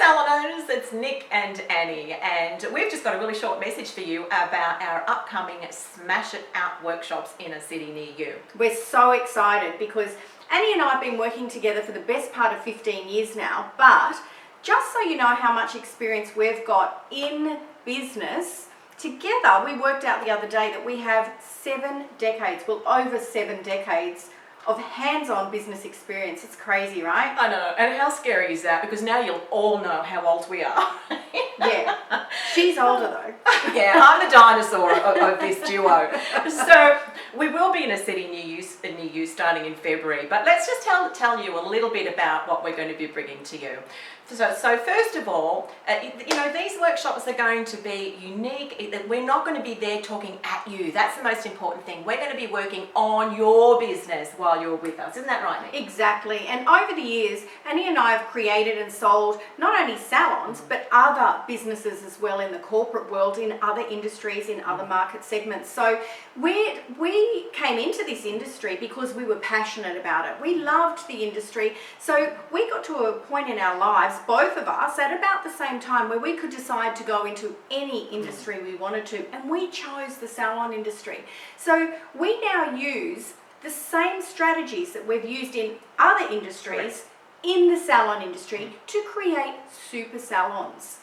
salon owners, it's Nick and Annie, and we've just got a really short message for you about our upcoming Smash It Out workshops in a city near you. We're so excited because Annie and I have been working together for the best part of 15 years now, but just so you know how much experience we've got in business, together we worked out the other day that we have 7 decades, well over 7 decades of hands-on business experience. It's crazy, right? I know, and how scary is that? Because now you'll all know how old we are. Yeah, she's older though. Yeah, I'm the dinosaur of this duo. So we will be in a city near you starting in February, but let's just tell you a little bit about what we're going to be bringing to you. So first of all, these workshops are going to be unique. We're not going to be there talking at you. That's the most important thing. We're going to be working on your business while you're with us. Isn't that right, Nick? Exactly. And over the years, Annie and I have created and sold not only salons, but other businesses as well in the corporate world, in other industries, in other market segments. So we came into this industry because we were passionate about it. We loved the industry. So we got to a point in our lives, both of us, at about the same time where we could decide to go into any industry we wanted to, and we chose the salon industry. So we now use the same strategies that we've used in other industries in the salon industry to create super salons.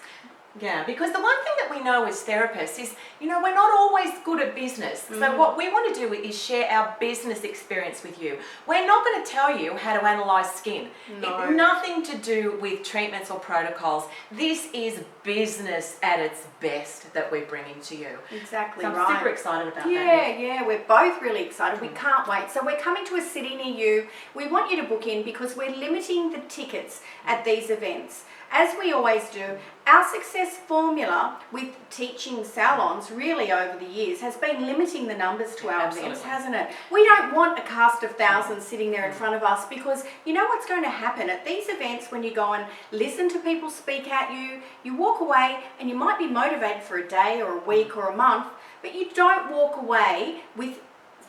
Yeah, because the one thing that we know as therapists is, we're not always good at business. So what we want to do is share our business experience with you. We're not going to tell you how to analyze skin. No. Nothing to do with treatments or protocols. This is business at its best that we're bringing to you. Exactly, so I'm right. super excited about that. Yeah, we're both really excited. We can't wait. So we're coming to a city near you. We want you to book in because we're limiting the tickets at these events. As we always do, our success formula with teaching salons really over the years has been limiting the numbers to our events, hasn't it? We don't want a cast of thousands sitting there in front of us because you know what's going to happen at these events when you go and listen to people speak at you, you walk away and you might be motivated for a day or a week or a month, but you don't walk away with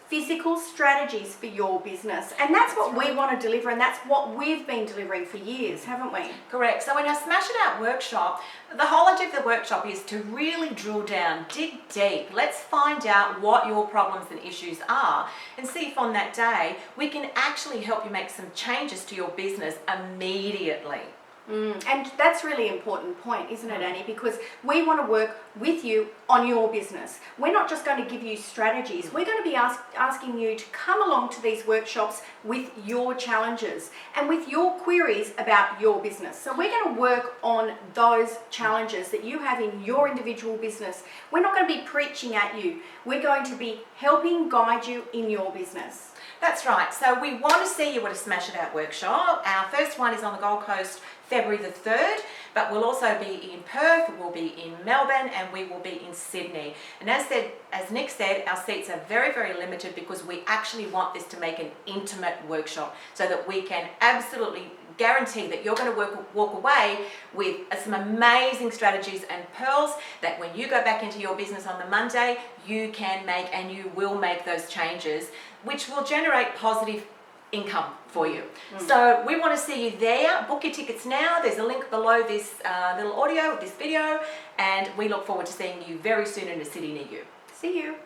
physical strategies for your business. And that's what we want to deliver, and that's what we've been delivering for years, haven't we? Correct. So in our Smash It Out workshop, the whole idea of the workshop is to really drill down, dig deep. Let's find out what your problems and issues are and see if on that day we can actually help you make some changes to your business immediately. And that's a really important point, isn't it, Annie? Because we want to work with you on your business. We're not just going to give you strategies. We're going to be asking you to come along to these workshops with your challenges and with your queries about your business. So we're going to work on those challenges that you have in your individual business. We're not going to be preaching at you. We're going to be helping guide you in your business. That's right. So we want to see you at a Smash It Out workshop. Our first one is on the Gold Coast, February the 3rd, but we'll also be in Perth, we'll be in Melbourne, and we will be in Sydney. And as Nick said, our seats are very, very limited because we actually want this to make an intimate workshop so that we can absolutely guarantee that you're going to walk away with some amazing strategies and pearls that when you go back into your business on the Monday, you can make and you will make those changes, which will generate positive income for you. So we want to see you there. Book your tickets now. There's a link below this little audio, this video, and we look forward to seeing you very soon in a city near you. See you.